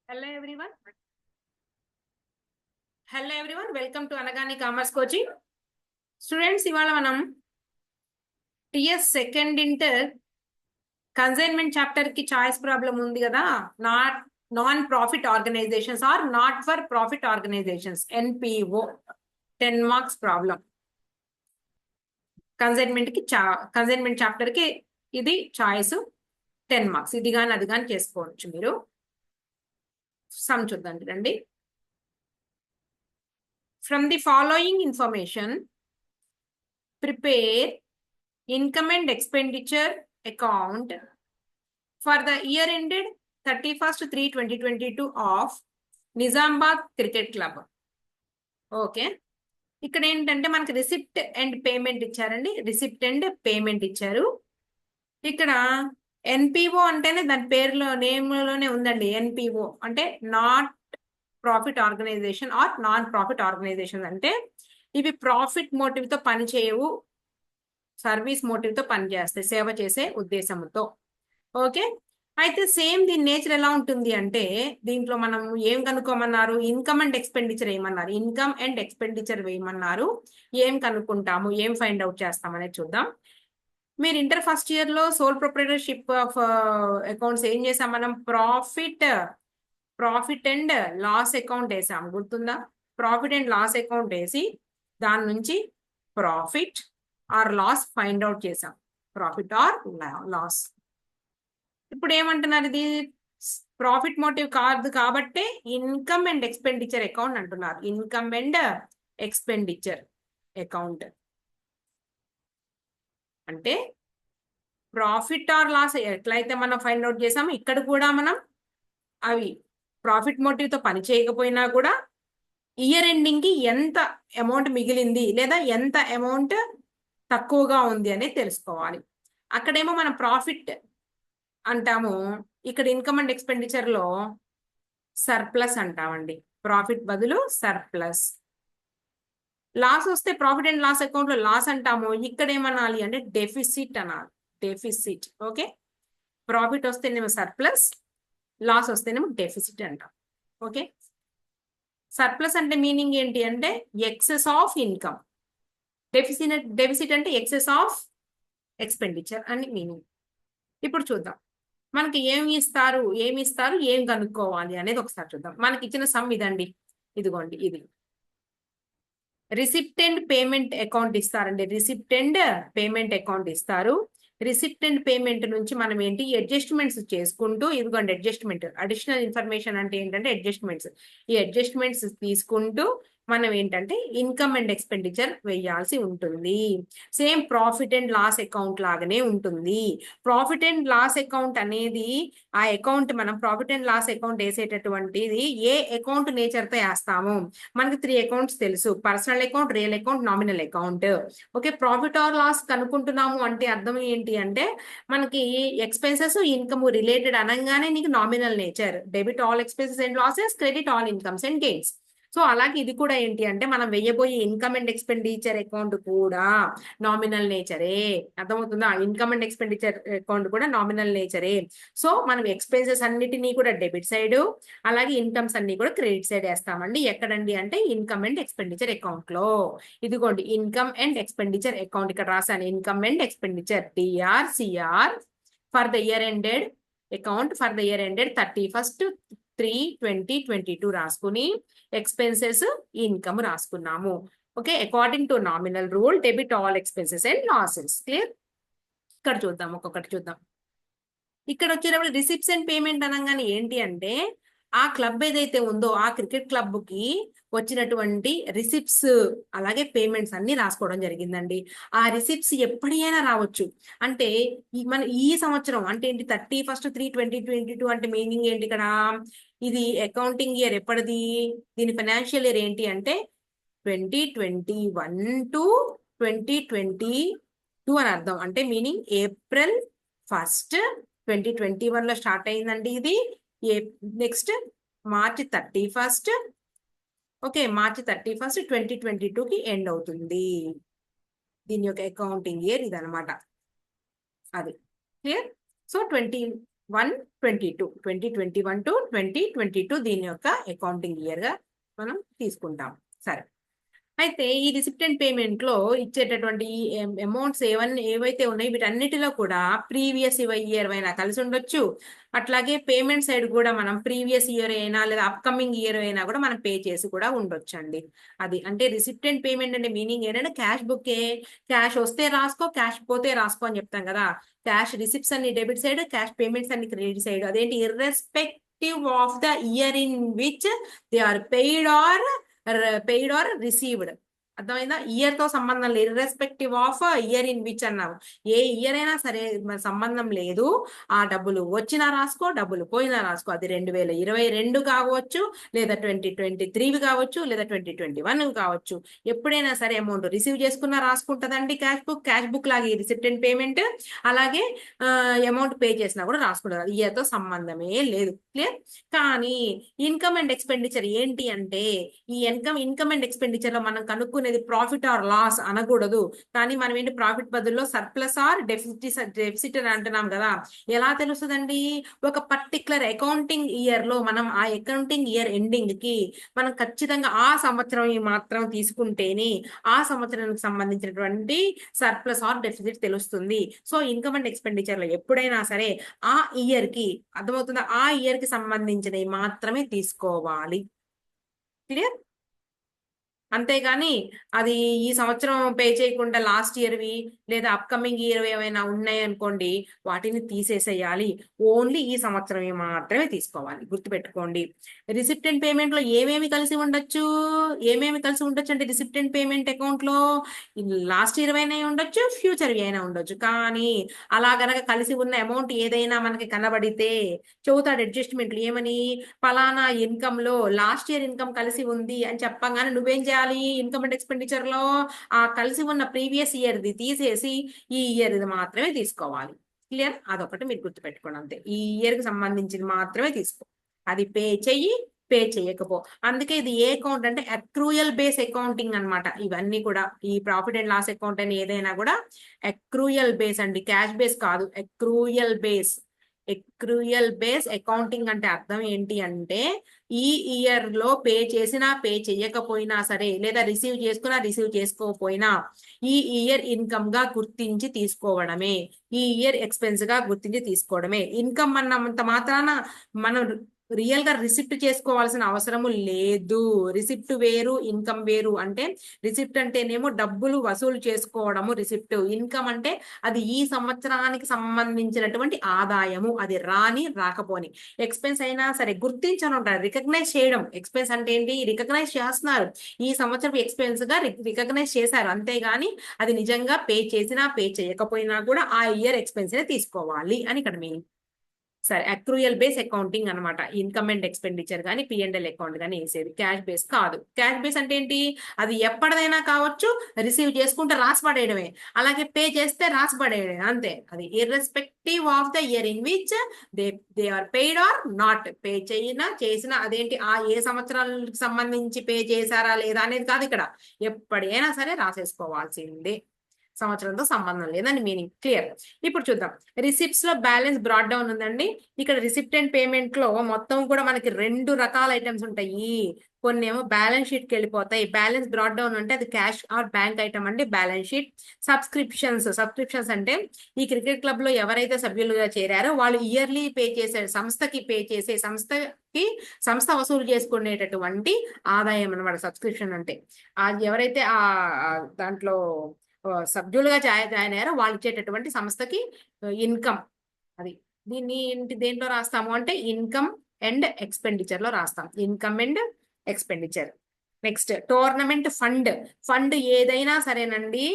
Hello everyone. Hello everyone. Welcome to Anagani Commerce Coaching. Students, ఇవాళ మనం TS second inter consignment chapter కి choice problem ఉంది కదా. Non profit organisations or not for profit organisations NPO 10 marks problem. Consignment chapter కి ఇది choice 10 marks. ఇది కానీ అది కానీ చేసుకోవచ్చు మీరు. సమ్ చూద్దాం రండి. From the following information, prepare income and expenditure account for the year ended 31st-3/2022 of Nizamabad Cricket Club. Okay, ఇక్కడ ఏంటంటే మనకి రిసిప్ట్ అండ్ పేమెంట్ ఇచ్చారండి. రిసిప్ట్ అండ్ పేమెంట్ ఇచ్చారు. ఇక్కడ ఎన్పిఓ అంటేనే దాని పేరులో నేమ్లోనే ఉందండి. ఎన్పిఓ అంటే not profit organisation or non profit organisation. అంటే ఇవి ప్రాఫిట్ మోటివ్ తో పని చేయవు, సర్వీస్ మోటివ్ తో పని చేస్తాయి, సేవ చేసే ఉద్దేశంతో. ఓకే, అయితే సేమ్ దీని నేచర్ ఎలా ఉంటుంది అంటే దీంట్లో మనం ఏం కనుక్కోమన్నారు? ఇన్కమ్ అండ్ ఎక్స్పెండిచర్ వేయమన్నారు. ఇన్కమ్ అండ్ ఎక్స్పెండిచర్ వేయమన్నారు. ఏం కనుక్కుంటాము, ఏం ఫైండ్ అవుట్ చేస్తామనేది చూద్దాం. మీరు ఇంటర్ ఫస్ట్ ఇయర్ లో సోల్ ప్రొప్రైటర్షిప్ ఆఫ్ అకౌంట్స్ ఏం చేసాం మనం? ప్రాఫిట్ అండ్ లాస్ అకౌంట్ వేసాం, గుర్తుందా? ప్రాఫిట్ అండ్ లాస్ అకౌంట్ వేసి దాని నుంచి profit or loss find out చేసాం. Profit or loss. ఇప్పుడు ఏమంటున్నారు? ఇది ప్రాఫిట్ మోటివ్ కాదు కాబట్టి ఇన్కమ్ అండ్ ఎక్స్పెండిచర్ అకౌంట్ అంటున్నారు. ఇన్కమ్ అండ్ ఎక్స్పెండిచర్ అకౌంట్ అంటే ప్రాఫిట్ ఆర్ లాస్ ఎట్లయితే మనం ఫైండ్ అవుట్ చేసామో ఇక్కడ కూడా మనం అవి ప్రాఫిట్ మోటివ్ తో పని చేయకపోయినా కూడా ఇయర్ ఎండింగ్ కి ఎంత అమౌంట్ మిగిలింది లేదా ఎంత అమౌంట్ తక్కువగా ఉంది అనేది తెలుసుకోవాలి. అక్కడేమో మనం ప్రాఫిట్ అంటాము, ఇక్కడ ఇన్కమ్ అండ్ ఎక్స్పెండిచర్ లో సర్ప్లస్ అంటామండి. ప్రాఫిట్ బదులు సర్ప్లస్. లాస్ వస్తే ప్రాఫిట్ అండ్ లాస్ అకౌంట్ లో లాస్ అంటాము, ఇక్కడ ఏమనాలి అంటే డెఫిసిట్ అనాలి. డెఫిసిట్. ఓకే, ప్రాఫిట్ వస్తేనేమో సర్ప్లస్, లాస్ వస్తేనేమో డెఫిసిట్ అంటాం. ఓకే, సర్ప్లస్ అంటే మీనింగ్ ఏంటి అంటే ఎక్సెస్ ఆఫ్ ఇన్కమ్. డెఫిసిట్ అంటే ఎక్సెస్ ఆఫ్ ఎక్స్పెండిచర్ అని మీనింగ్. ఇప్పుడు చూద్దాం మనకి ఏమి ఇస్తారు, ఏం కనుక్కోవాలి అనేది ఒకసారి చూద్దాం. మనకి ఇచ్చిన సమ్ ఇదండి, ఇదిగోండి. ఇది రిసిప్ట్ అండ్ పేమెంట్ అకౌంట్ ఇస్తారండి. రిసిప్ట్ అండ్ పేమెంట్ అకౌంట్ ఇస్తారు. రిసిప్ట్ అండ్ పేమెంట్ నుంచి మనం ఏంటి అడ్జస్ట్మెంట్స్ చేసుకుంటూ, ఇదిగోండి అడ్జస్ట్మెంట్. అడిషనల్ ఇన్ఫర్మేషన్ అంటే ఏంటంటే అడ్జస్ట్మెంట్స్. ఈ అడ్జస్ట్మెంట్స్ తీసుకుంటూ మనం ఏంటంటే ఇన్కమ్ అండ్ ఎక్స్పెండిచర్ వేయాల్సి ఉంటుంది. Same profit and loss account లాగానే ఉంటుంది. ప్రాఫిట్ అండ్ లాస్ అకౌంట్ అనేది ఆ అకౌంట్ మనం ప్రాఫిట్ అండ్ లాస్ అకౌంట్ వేసేటటువంటిది ఏ అకౌంట్ నేచర్ తో వేస్తాము? మనకి 3 అకౌంట్స్ తెలుసు: personal account, real account, nominal account. Okay, profit or loss కనుక్కుంటున్నాము అంటే అర్థం ఏంటి అంటే మనకి ఎక్స్పెన్సెస్ ఇన్కమ్ రిలేటెడ్ అనగానే నీకు nominal nature. Debit all expenses and losses, credit all incomes and gains. So అలాగే ఇది కూడా ఏంటి అంటే మనం వెయ్యబోయే ఇన్కమ్ అండ్ ఎక్స్పెండిచర్ అకౌంట్ కూడా నామినల్ నేచరే. అర్థమవుతుందా? ఇన్కమ్ అండ్ ఎక్స్పెండిచర్ అకౌంట్ కూడా నామినల్ నేచరే. సో మనం ఎక్స్పెన్సెస్ అన్నిటినీ కూడా డెబిట్ సైడ్, అలాగే ఇన్కమ్స్ అన్ని కూడా క్రెడిట్ సైడ్ వేస్తామండి. ఎక్కడండి అంటే ఇన్కమ్ అండ్ ఎక్స్పెండిచర్ అకౌంట్ లో. ఇదిగోండి ఇన్కమ్ అండ్ ఎక్స్పెండిచర్ అకౌంట్ ఇక్కడ రాశాను. Income and expenditure DRCR for the year ended account for the year ended 31st-3/2022 రాసుకుని ఎక్స్పెన్సెస్ ఇన్కమ్ రాసుకున్నాము. Okay, according to nominal rule debit all expenses and losses. Clear? ఇక్కడ చూద్దాం, ఒక్కొక్కటి చూద్దాం. ఇక్కడ వచ్చేటప్పుడు రిసిప్ట్స్ అండ్ పేమెంట్ అనగానే ఏంటి అంటే ఆ క్లబ్ ఏదైతే ఉందో ఆ క్రికెట్ క్లబ్ కి వచ్చినటువంటి రిసిప్ట్స్ అలాగే పేమెంట్స్ అన్ని రాసుకోవడం జరిగిందండి. ఆ రిసిప్ట్స్ ఎప్పుడైనా రావచ్చు. అంటే మన ఈ సంవత్సరం అంటే ఏంటి 31st-3/2022 అంటే మీనింగ్ ఏంటి ఇక్కడ? ఇది అకౌంటింగ్ ఇయర్ ఎప్పటిది? దీని ఫైనాన్షియల్ ఇయర్ ఏంటి అంటే 2021-2022 అని అర్థం. అంటే మీనింగ్ April 1st 2021 లో స్టార్ట్ అయిందండి. ఇది next March 31st. Okay, March 31st 2022 కి ఎండ్ అవుతుంది. దీని యొక్క అకౌంటింగ్ ఇయర్ ఇదనమాట. అది క్లియర్? సో 2021 to 2022 దీని యొక్క అకౌంటింగ్ ఇయర్ గా మనం తీసుకుంటాం. సరే, అయితే ఈ రిసిప్టెంట్ పేమెంట్ లో ఇచ్చేటటువంటి ఈ అమౌంట్స్ ఏవైతే ఉన్నాయో వీటన్నిటిలో కూడా ప్రీవియస్ ఇయర్ అయినా కలిసి ఉండొచ్చు. అట్లాగే పేమెంట్ సైడ్ కూడా మనం ప్రీవియస్ ఇయర్ అయినా లేదా అప్కమింగ్ ఇయర్ అయినా కూడా మనం పే చేసి కూడా ఉండొచ్చు అండి. అది అంటే రిసిప్టెంట్ పేమెంట్ అంటే మీనింగ్ ఏంటంటే క్యాష్ బుక్ క్యాష్ వస్తే రాసుకో, క్యాష్ పోతే రాసుకో అని చెప్తాం కదా. క్యాష్ రిసిప్ట్స్ అన్ని డెబిట్ సైడ్, క్యాష్ పేమెంట్స్ అన్ని క్రెడిట్ సైడ్. అదేంటి irrespective of the year in which they are paid or received. అర్థమైందా? ఇయర్ తో సంబంధం లేదు, irrespective of year in which అన్నాము. ఏ ఇయర్ అయినా సరే సంబంధం లేదు. ఆ డబ్బులు వచ్చినా రాసుకో, డబ్బులు పోయినా రాసుకో. అది 2022 కావచ్చు, లేదా 2023 కావచ్చు, లేదా 2021 కావచ్చు. ఎప్పుడైనా సరే అమౌంట్ రిసీవ్ చేసుకున్నా రాసుకుంటదండి క్యాష్ బుక్ లాగే రిసిప్టెంట్ పేమెంట్. అలాగే అమౌంట్ పే చేసినా కూడా రాసుకుంటారు. ఇయర్ తో సంబంధమే లేదు. క్లియర్? కానీ ఇన్కమ్ అండ్ ఎక్స్పెండిచర్ ఏంటి అంటే, ఈ ఇన్కమ్ అండ్ ఎక్స్పెండిచర్ లో మనం కనుక్కునేది ప్రాఫిట్ ఆర్ లాస్ అనకూడదు. కానీ మనం ఏంటి ప్రాఫిట్ బదుల్లో సర్ప్లస్ ఆర్ డెఫిసిట్ అని అంటున్నాం కదా. ఎలా తెలుస్తుందండి? ఒక పర్టికులర్ అకౌంటింగ్ ఇయర్ లో మనం ఆ అకౌంటింగ్ ఇయర్ ఎండింగ్ కి మనం ఖచ్చితంగా ఆ సంవత్సరం మాత్రం తీసుకుంటేనే ఆ సంవత్సరానికి సంబంధించినటువంటి సర్ప్లస్ ఆర్ డెఫిసిట్ తెలుస్తుంది. సో ఇన్కమ్ అండ్ ఎక్స్పెండిచర్ లో ఎప్పుడైనా సరే ఆ ఇయర్ కి, అర్థమవుతుందా, ఆ ఇయర్ కి సంబంధించినవి మాత్రమే తీసుకోవాలి. క్లియర్? అంతేగాని అది ఈ సంవత్సరం పే చేయకుండా లాస్ట్ ఇయర్వి లేదా అప్కమింగ్ ఇయర్ ఏమైనా ఉన్నాయి అనుకోండి, వాటిని తీసేసేయాలి. ఓన్లీ ఈ సంవత్సరం మాత్రమే తీసుకోవాలి. గుర్తుపెట్టుకోండి. రిసిప్టెంట్ పేమెంట్ లో ఏమేమి కలిసి ఉండొచ్చు అంటే రిసిప్టెంట్ పేమెంట్ అకౌంట్ లో లాస్ట్ ఇయర్ అయినా ఉండొచ్చు, ఫ్యూచర్ అయినా ఉండొచ్చు. కానీ అలా గనక కలిసి ఉన్న అమౌంట్ ఏదైనా మనకి కనబడితే చెబుతాడు అడ్జస్ట్మెంట్లు ఏమని, పలానా ఇన్కమ్ లో లాస్ట్ ఇయర్ ఇన్కమ్ కలిసి ఉంది అని చెప్పగానే నువ్వేం చేయాలి? ఇన్కమ్ అండ్ ఎక్స్పెండిచర్ లో ఆ కలిసి ఉన్న ప్రీవియస్ ఇయర్ ది తీసేసి ఈ ఇయర్ ఇది మాత్రమే తీసుకోవాలి. క్లియర్? అదొకటి మీరు గుర్తుపెట్టుకోండి అంతే. ఈ ఇయర్ కి సంబంధించింది మాత్రమే తీసుకో. అది పే చెయ్యి, పే చేయకపో. అందుకే ఇది ఏ అకౌంట్ అంటే అక్రూయల్ బేస్ అకౌంటింగ్ అన్నమాట. ఇవన్నీ కూడా ఈ ప్రాఫిట్ అండ్ లాస్ అకౌంట్ అని ఏదైనా కూడా అక్రూయల్ బేస్ అండి, క్యాష్ బేస్ కాదు. అక్రూయల్ బేస్ అకౌంటింగ్ అంటే అర్థం ఏంటి అంటే, ఈ ఇయర్ లో పే చేసినా పే చేయకపోయినా సరే, లేదా రిసీవ్ చేసుకున్నా రిసీవ్ చేసుకోకపోయినా ఈ ఇయర్ ఇన్కమ్ గా గుర్తించి తీసుకోవడమే, ఈ ఇయర్ ఎక్స్పెన్స్ గా గుర్తించి తీసుకోవడమే. ఇన్కమ్ అన్నంత మాత్రాన మనం రియల్ గా రిసిప్ట్ చేసుకోవాల్సిన అవసరము లేదు. రిసిప్ట్ వేరు, ఇన్కమ్ వేరు. అంటే రిసిప్ట్ అంటేనేమో డబ్బులు వసూలు చేసుకోవడము రిసిప్ట్. ఇన్కమ్ అంటే అది ఈ సంవత్సరానికి సంబంధించినటువంటి ఆదాయము, అది రాని రాకపోని. ఎక్స్పెన్స్ అయినా సరే గుర్తించని ఉంటారు, రికగ్నైజ్ చేయడం. ఎక్స్పెన్స్ అంటే ఏంటి? రికగ్నైజ్ చేస్తున్నారు, ఈ సంవత్సరం ఎక్స్పెన్స్ గా రికగ్నైజ్ చేశారు. అంతేగాని అది నిజంగా పే చేసినా పే చేయకపోయినా కూడా ఆ ఇయర్ ఎక్స్పెన్స్ తీసుకోవాలి అని ఇక్కడ మీనింగ్. సరే, అక్రూయల్ బేస్ అకౌంటింగ్ అనమాట. ఇన్కమ్ అండ్ ఎక్స్పెండిచర్ కానీ పిఎండ్ఎల్ అకౌంట్ కానీ వేసేది. క్యాష్ బేస్ కాదు. క్యాష్ బేస్ అంటే ఏంటి? అది ఎప్పటిదైనా కావచ్చు, రిసీవ్ చేసుకుంటే రాసి పడేయడమే, అలాగే పే చేస్తే రాసి పడేయడమే, అంతే. అది irrespective of the year in which they are paid or not. Pay చేసినా అదేంటి, ఆ ఏ సంవత్సరాలకు సంబంధించి పే చేశారా లేదా అనేది కాదు ఇక్కడ. ఎప్పుడైనా సరే రాసేసుకోవాల్సిందే, సంవత్సరంతో సంబంధం లేదని మీనింగ్. క్లియర్? ఇప్పుడు చూద్దాం. రిసిప్ట్స్ లో బ్యాలెన్స్ బ్రాడ్ డౌన్ ఉందండి. ఇక్కడ రిసిప్టెంట్ పేమెంట్ లో మొత్తం కూడా మనకి 2 రకాల ఐటమ్స్ ఉంటాయి. కొన్ని ఏమో బ్యాలెన్స్ షీట్ కి వెళ్ళిపోతాయి. బ్యాలెన్స్ బ్రాడ్ డౌన్ అంటే అది క్యాష్ ఆర్ బ్యాంక్ ఐటమ్ అండి. Balance sheet. సబ్స్క్రిప్షన్స్ అంటే ఈ క్రికెట్ క్లబ్ లో ఎవరైతే సభ్యులుగా చేరారో వాళ్ళు ఇయర్లీ పే చేసే సంస్థకి, సంస్థ వసూలు చేసుకునేటటువంటి ఆదాయం అన్నమాట సబ్స్క్రిప్షన్ అంటే. ఎవరైతే ఆ దాంట్లో సభ్యులుగా జాయిన్ అయ్యారో వాళ్ళు ఇచ్చేటటువంటి సంస్థకి ఇన్కమ్. అది దీన్ని దేంట్లో రాస్తాము అంటే ఇన్కమ్ అండ్ ఎక్స్పెండిచర్ లో రాస్తాం. Income and expenditure. Next, tournament fund ఏదైనా సరేనండి,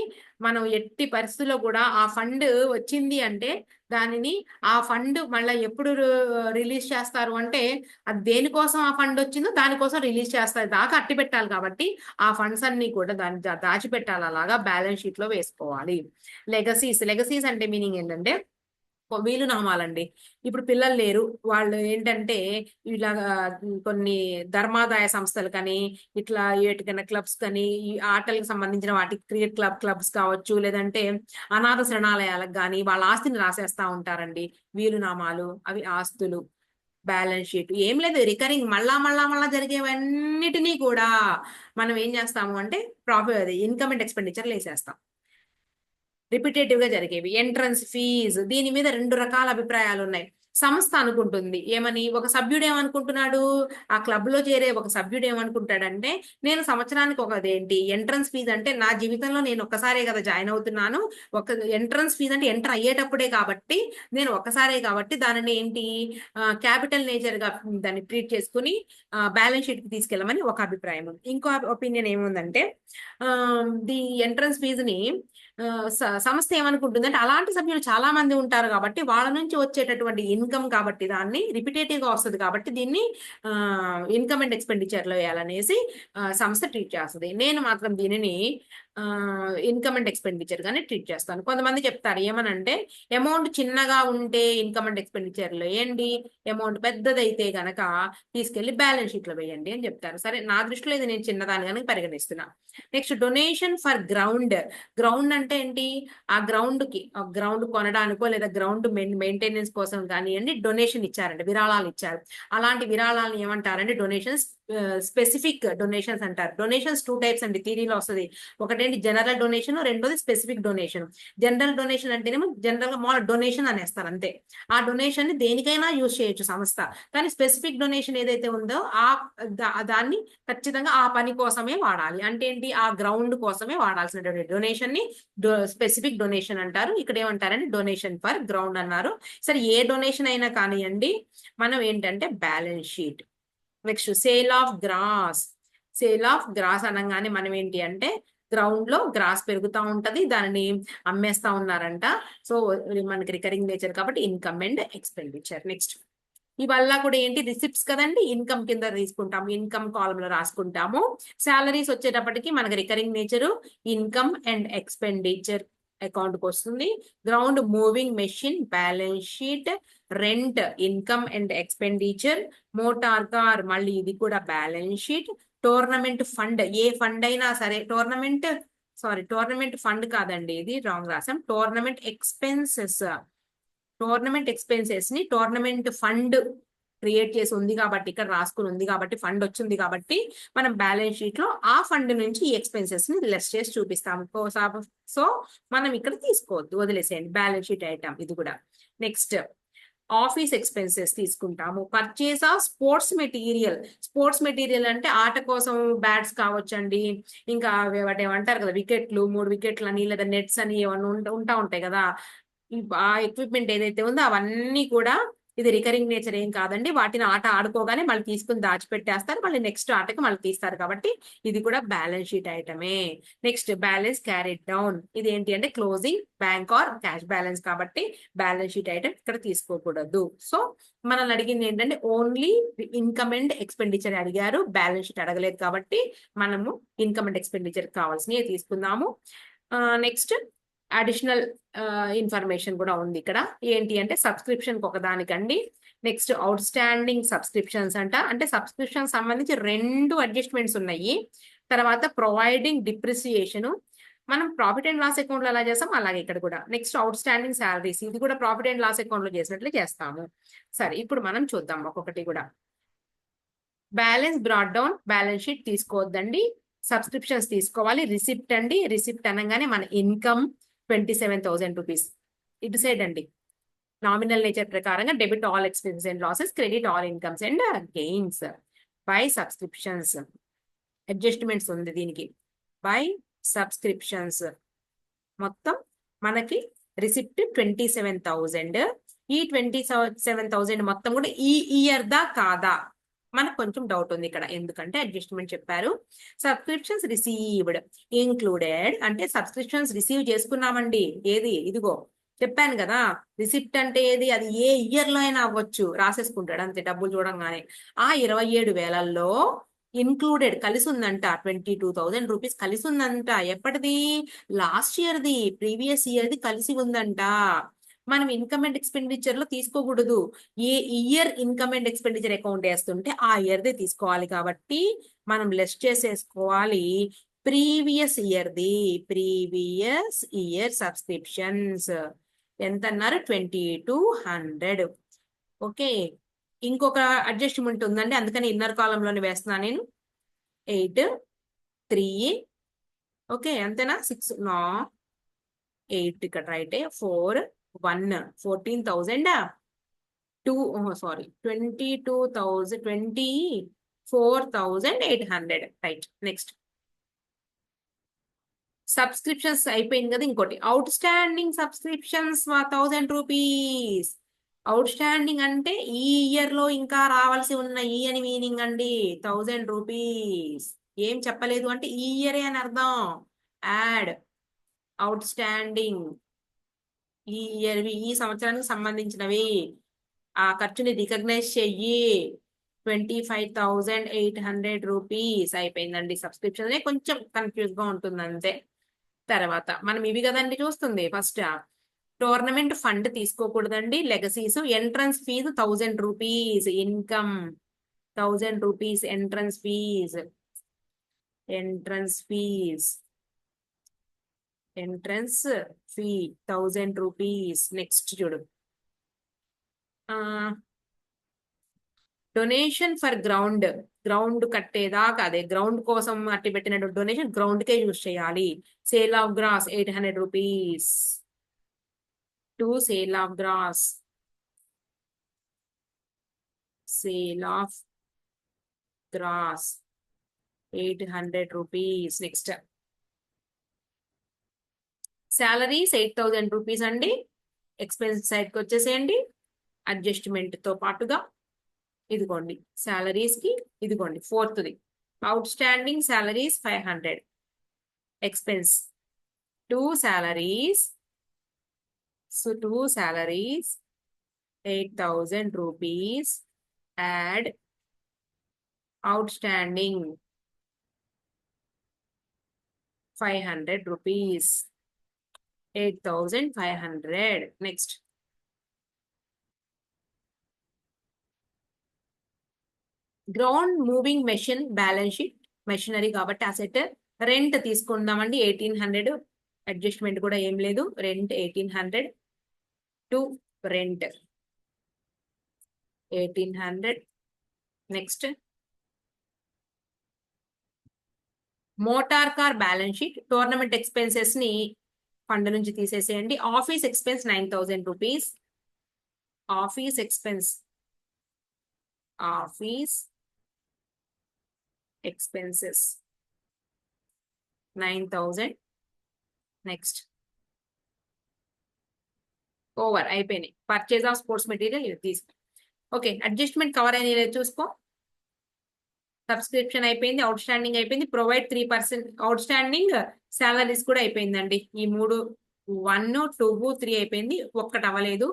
మనం ఎట్టి పరిస్థితుల్లో కూడా ఆ ఫండ్ వచ్చింది అంటే దానిని, ఆ ఫండ్ మళ్ళీ ఎప్పుడు రిలీజ్ చేస్తారు అంటే, అది దేనికోసం ఆ ఫండ్ వచ్చిందో దానికోసం రిలీజ్ చేస్తారు, దాకా అట్టి పెట్టాలి. కాబట్టి ఆ ఫండ్స్ అన్ని కూడా దాన్ని దాచిపెట్టాలి, అలాగా బ్యాలెన్స్ షీట్ లో వేసుకోవాలి. లెగసీస్ అంటే మీనింగ్ ఏంటంటే, వీలునామాలండి. ఇప్పుడు పిల్లలు లేరు, వాళ్ళు ఏంటంటే ఇలాగా కొన్ని ధర్మాదాయ సంస్థలు కానీ ఇట్లా ఏటికైనా క్లబ్స్ కానీ ఈ ఆటలకు సంబంధించిన వాటికి క్రికెట్ క్లబ్స్ కావచ్చు, లేదంటే అనాథ శరణాలయాలకు కానీ వాళ్ళ ఆస్తిని రాసేస్తా ఉంటారండి. వీలునామాలు అవి ఆస్తులు. బ్యాలెన్స్ షీట్ ఏం లేదు, రికరింగ్ మళ్ళా జరిగేవన్నిటినీ కూడా మనం ఏం చేస్తాము అంటే ప్రాఫిట్ ఇన్కమ్ అండ్ ఎక్స్పెండిచర్ వేసేస్తాం. రిపిటేటివ్ గా జరిగేవి ఎంట్రన్స్ ఫీజు, దీని మీద రెండు రకాల అభిప్రాయాలు ఉన్నాయి. సంస్థ అనుకుంటుంది ఏమని, ఒక సభ్యుడు ఏమనుకుంటున్నాడు, ఆ క్లబ్ లో చేరే ఒక సభ్యుడు ఏమనుకుంటాడంటే నేను సంవత్సరానికి ఒకదేంటి ఎంట్రన్స్ ఫీజు అంటే నా జీవితంలో నేను ఒక్కసారే కదా జాయిన్ అవుతున్నాను, ఒక ఎంట్రన్స్ ఫీజు అంటే ఎంటర్ అయ్యేటప్పుడే కాబట్టి నేను ఒక్కసారే కాబట్టి దానిని ఏంటి క్యాపిటల్ నేచర్ గా దాన్ని ట్రీట్ చేసుకుని బ్యాలెన్స్ షీట్ కి తీసుకెళ్ళమని ఒక అభిప్రాయం. ఇంకో ఒపీనియన్ ఏముందంటే ది ఎంట్రన్స్ ఫీజుని సంస్థ ఏమనుకుంటుందంటే అలాంటి సభ్యులు చాలా మంది ఉంటారు కాబట్టి వాళ్ళ నుంచి వచ్చేటటువంటి ఇన్కమ్ కాబట్టి దాన్ని రిపిటేటివ్ గా వస్తుంది కాబట్టి దీన్ని ఇన్కమ్ అండ్ ఎక్స్పెండిచర్ లో వేయాలనేసి సంస్థ ట్రీట్ చేస్తుంది. నేను మాత్రం దీనిని ఇన్కమ్ అండ్ ఎక్స్పెండిచర్ గానే ట్రీట్ చేస్తాను. కొంతమంది చెప్తారు ఏమనంటే అమౌంట్ చిన్నగా ఉంటే ఇన్కమ్ అండ్ ఎక్స్పెండిచర్ లో వేయండి, అమౌంట్ పెద్దదైతే గనక తీసుకెళ్లి బ్యాలెన్స్ షీట్ లో వేయండి అని చెప్తారు. సరే, నా దృష్టిలో ఇది నేను చిన్నదాని కనుక పరిగణిస్తున్నా. Next donation for ground. Ground అంటే ఏంటి, ఆ గ్రౌండ్ కొనడానికో లేదా గ్రౌండ్ మెయింటెనెన్స్ కోసం కానివ్వండి డొనేషన్ ఇచ్చారండి, విరాళాలు ఇచ్చారు. అలాంటి విరాళాలను ఏమంటారంటే డొనేషన్స్, స్పెసిఫిక్ డొనేషన్స్ అంటారు. డొనేషన్స్ 2 టైప్స్ అండి, థియరీలో వస్తుంది. ఒకటేంటి జనరల్ డొనేషన్, రెండోది స్పెసిఫిక్ డొనేషన్. జనరల్ డొనేషన్ అంటేనేమో జనరల్ గా మామూలు డొనేషన్ అనేస్తారు అంతే. ఆ డొనేషన్ ని దేనికైనా యూజ్ చేయొచ్చు సంస్థ. కానీ స్పెసిఫిక్ డొనేషన్ ఏదైతే ఉందో దాన్ని ఖచ్చితంగా ఆ పని కోసమే వాడాలి. అంటే ఏంటి, ఆ గ్రౌండ్ కోసమే వాడాల్సినటువంటి డొనేషన్ ని స్పెసిఫిక్ డొనేషన్ అంటారు. ఇక్కడ ఏమంటారంటే డొనేషన్ ఫర్ గ్రౌండ్ అన్నారు. సరే, ఏ డొనేషన్ అయినా కానివ్వండి మనం ఏంటంటే balance sheet. Next sale of grass. Sale of grass అనగానే మనం ఏంటి అంటే గ్రౌండ్ లో గ్రాస్ పెరుగుతూ ఉంటది, దానిని అమ్మేస్తా ఉన్నారంట. సో మనకి రికరింగ్ నేచర్ కాబట్టి ఇన్కమ్ అండ్ ఎక్స్పెండిచర్. నెక్స్ట్ ఇవల్ల కూడా ఏంటి రిసిప్ట్స్ కదండి, ఇన్కమ్ కింద తీసుకుంటాము, ఇన్కమ్ కాలం లో రాసుకుంటాము. శాలరీస్ వచ్చేటప్పటికి మనకి recurring nature income and expenditure account కి వస్తుంది. Ground moving machine balance sheet. Rent income and expenditure. Motor car మళ్ళీ ఇది కూడా బ్యాలెన్స్ షీట్. టోర్నమెంట్ ఫండ్, ఏ ఫండ్ అయినా సరే, టోర్నమెంట్ ఫండ్ కాదండి, ఇది రాంగ్ రాసాం. టోర్నమెంట్ ఎక్స్పెన్సెస్ ని టోర్నమెంట్ ఫండ్ క్రియేట్ చేసి ఉంది కాబట్టి, ఇక్కడ రాసుకుని ఉంది కాబట్టి, ఫండ్ వచ్చింది కాబట్టి మనం బ్యాలెన్స్ షీట్ లో ఆ ఫండ్ నుంచి ఈ ఎక్స్పెన్సెస్ ని లెస్ చేసి చూపిస్తాము. సో మనం ఇక్కడ తీసుకోవద్దు, వదిలేసేయండి, బ్యాలెన్స్ షీట్ ఐటమ్ ఇది కూడా. నెక్స్ట్ ఆఫీస్ ఎక్స్పెన్సెస్ తీసుకుంటాము. పర్చేస్ ఆఫ్ స్పోర్ట్స్ మెటీరియల్ అంటే ఆట కోసం బ్యాట్స్ కావచ్చండి, ఇంకా వాటి ఏమంటారు కదా వికెట్లు, 3 వికెట్లు అని లేదా నెట్స్ అని ఏమన్నా ఉంటాయి కదా, ఆ ఎక్విప్మెంట్ ఏదైతే ఉందో అవన్నీ కూడా ఇది రికరింగ్ నేచర్ ఏం కాదండి. వాటిని ఆట ఆడుకోగానే మళ్ళీ తీసుకుని దాచిపెట్టేస్తారు, మళ్ళీ నెక్స్ట్ ఆటకి మళ్ళీ తీస్తారు కాబట్టి ఇది కూడా బ్యాలెన్స్ షీట్ ఐటమే. Next balance carried down. ఇది ఏంటి అంటే closing bank or cash balance కాబట్టి బ్యాలెన్స్ షీట్ ఐటమ్ ఇక్కడ తీసుకోకూడదు. సో మనల్ని అడిగింది ఏంటంటే ఓన్లీ ఇన్కమ్ అండ్ ఎక్స్పెండిచర్ అడిగారు, బ్యాలెన్స్ షీట్ అడగలేదు కాబట్టి మనము ఇన్కమ్ అండ్ ఎక్స్పెండిచర్ కావాల్సినవి తీసుకుందాము. నెక్స్ట్ అడిషనల్ ఇన్ఫర్మేషన్ కూడా ఉంది ఇక్కడ. ఏంటి అంటే సబ్స్క్రిప్షన్ ఒకదానికండి. నెక్స్ట్ అవుట్ స్టాండింగ్ సబ్స్క్రిప్షన్స్ అంటే సబ్స్క్రిప్షన్ సంబంధించి 2 అడ్జస్ట్మెంట్స్ ఉన్నాయి. తర్వాత ప్రొవైడింగ్ డిప్రిసియేషన్, మనం ప్రాఫిట్ అండ్ లాస్ అకౌంట్ లో ఎలా చేస్తాం అలాగే ఇక్కడ కూడా. నెక్స్ట్ అవుట్ స్టాండింగ్ శాలరీస్, ఇది కూడా ప్రాఫిట్ అండ్ లాస్ అకౌంట్ లో చేసినట్లే చేస్తాము. సరే, ఇప్పుడు మనం చూద్దాం ఒక్కొక్కటి కూడా. Balance brought down, balance sheet తీసుకోవద్దండి, సబ్స్క్రిప్షన్స్ తీసుకోవాలి. రిసిప్ట్ అండి, రిసిప్ట్ అనగానే మన ఇన్కమ్ 27,000 రూపీస్. ఇటు సైడ్ అండి నామినల్ నేచర్ ప్రకారంగా debit all expenses and losses, credit all incomes and gains. By subscriptions adjustments ఉంది దీనికి. బై సబ్స్క్రిప్షన్స్ మొత్తం మనకి రిసిప్ట్ 27,000. ఈ 27,000 మొత్తం కూడా ఈ ఇయర్ దా కాదా మనకు కొంచెం డౌట్ ఉంది ఇక్కడ, ఎందుకంటే అడ్జస్ట్మెంట్ చెప్పారు. సబ్స్క్రిప్షన్స్ రిసీవ్డ్ ఇంక్లూడెడ్ అంటే సబ్స్క్రిప్షన్స్ రిసీవ్ చేసుకున్నామండి. ఏది, ఇదిగో చెప్పాను కదా, రిసిప్ట్ అంటే ఏది, అది ఏ ఇయర్ లో అయినా అవ్వచ్చు, రాసేసుకుంటాడు అంతే డబ్బులు చూడంగానే. ఆ 27,000లో ఇన్క్లూడెడ్ కలిసి ఉందంట 22,000 రూపీస్ కలిసి ఉందంట. ఎప్పటిది, లాస్ట్ ఇయర్ది, ప్రీవియస్ ఇయర్ది కలిసి ఉందంట. మనం ఇన్కమ్ అండ్ ఎక్స్పెండిచర్ లో తీసుకోకూడదు. ఏ year income and expenditure account వేస్తుంటే ఆ ఇయర్దే తీసుకోవాలి. కాబట్టి మనం లెస్ చేసేసుకోవాలి ప్రీవియస్ ఇయర్ సబ్స్క్రిప్షన్స్ ఎంత అన్నారు, 2200. ఓకే, ఇంకొక అడ్జస్ట్మెంట్ ఉందండి, అందుకని ఇన్నర్ కాలంలోనే వేస్తున్నాను నేను. 8 3 ఓకే అంతేనా, 6 నా 8 ఇక్కడ right, 4 1 14,000 2 sorry 22,000 24,800 right. Next subscriptions అయిపోయింది కదా. ఇంకోటి out standing subscriptions 1000 rupees. Out standing అంటే ఈ ఇయర్ లో ఇంకా రావాల్సి ఉన్నాయి అని మీనింగ్ అండి. 1000 రూపీస్ ఏం చెప్పలేదు అంటే ఈ ఇయరే అని అర్థం. యాడ్ అవుట్ స్టాండింగ్ ఈ ఇయర్, ఈ సంవత్సరానికి సంబంధించినవి. ఆ ఖర్చుని రికగ్నైజ్ చెయ్యి. 25,800 రూపీస్ అయిపోయిందండి. సబ్స్క్రిప్షన్ కొంచెం కన్ఫ్యూజ్ గా ఉంటుంది అంతే. తర్వాత మనం ఇవి కదండి చూస్తుంది. ఫస్ట్ టోర్నమెంట్ ఫండ్ తీసుకోకూడదండి. Legacies, entrance fee 1000 rupees, income 1000 rupees, entrance fees entrance fee 1000 rupees. Next చూడు, డొనేషన్ ఫర్ గ్రౌండ్ కట్టేదాకా, అదే గ్రౌండ్ కోసం అట్టి పెట్టిన డొనేషన్ గ్రౌండ్ కే యూజ్ చేయాలి. Sale of grass 800 rupees to sale of grass, sale of grass 800 rupees. Next salaries 8,000 rupees అండి. Expense సైడ్కి వచ్చేసేయండి. అడ్జస్ట్మెంట్ తో పాటుగా ఇదిగోండి శాలరీస్ కి, ఇదిగోండి ఫోర్త్ది out standing salaries 500, expense 2 salaries, so 2 salaries 8,000 rupees, add outstanding 500 rupees, 8,500. Next ground moving machine balance sheet, machinery కాబట్టి అసెట్. రెంట్ తీసుకుందామండి 1800, అడ్జస్ట్మెంట్ కూడా ఏం లేదు. Rent 1800 to rent 1800. Next motor car balance sheet, tournament expenses ని fund నుంచి తీసేసేయండి. Office expense 9,000 rupees, office expenses 9,000. Next over అయిపోయినాయి. Purchase of sports material ఇది తీసుకో. ఓకే, అడ్జస్ట్మెంట్ కవర్ అయినా చూసుకో. సబ్స్క్రిప్షన్ అయిపోయింది, అవుట్ స్టాండింగ్ అయిపోయింది, ప్రొవైడ్ 3% అవుట్ స్టాండింగ్, సాలరీస్ కూడా అయిపోయిందండి. ఈ 3 1 2 3 అయిపోయింది, ఒక్కటి అవ్వలేదు.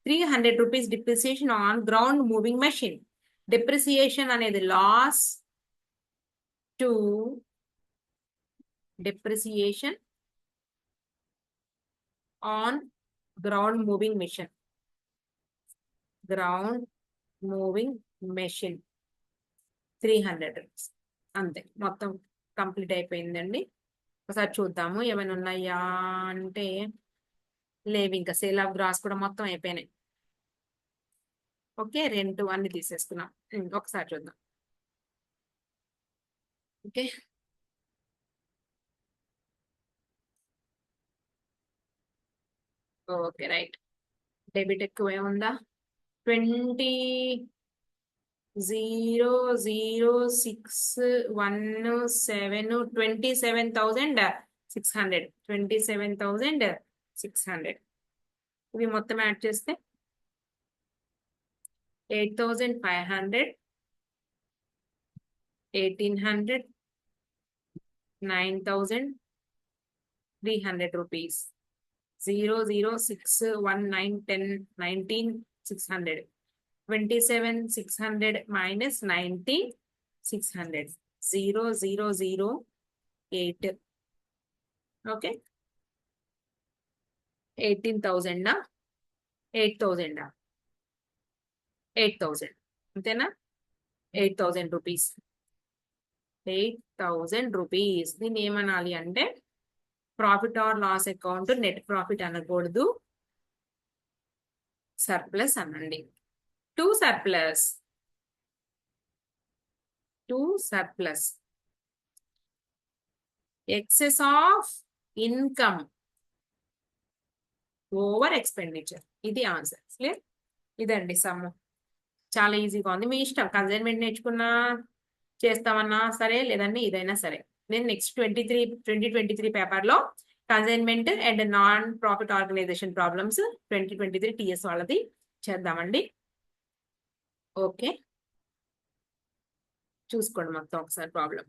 300 rupees depreciation on ground moving machine. Depreciation అనేది loss to depreciation on ground moving machine, ground moving machine 300 rupees అంతే. మొత్తం కంప్లీట్ అయిపోయిందండి. ఒకసారి చూద్దాము ఏమైనా ఉన్నాయా అంటే లేవు. ఇంకా సేల్ ఆఫ్ గ్రాస్ కూడా మొత్తం అయిపోయినాయి. ఓకే, రెంట్ అన్ని తీసేసుకున్నాం. ఒకసారి చూద్దాం. Okay, okay right. డెబిట్ ఎక్కువ ఏముందా, 20,006,1,7 27,600 27,600. ఇవి మొత్తం యాడ్ చేస్తే 8,500 1,800 9,300 రూపీస్. 0,0,6,1,9,10,19,600 27,600 minus 19,600 0,008. ఓకే, 18,000 8,000 8,000 అంతేనా 8,000 రూపీస్ 8,000 రూపీస్. దీన్ని ఏమనాలి అంటే profit or loss account net profit అనకూడదు, సర్ప్లస్ అనండి. To surplus excess of income over expenditure. ఇది ఆన్సర్. క్లియర్? ఇదండి సమ్. చాలా ఈజీగా ఉంది. మీ ఇష్టం, కన్సైన్మెంట్ నేర్చుకున్నా చేస్తామన్నా సరే, లేదండి ఇదైనా సరే. నేను నెక్స్ట్ 2023 పేపర్లో consignment and non profit organisation problems 2023 TS వాళ్ళది చేద్దామండి. ఓకే, చూసుకోండి మొత్తం ఒకసారి ప్రాబ్లం.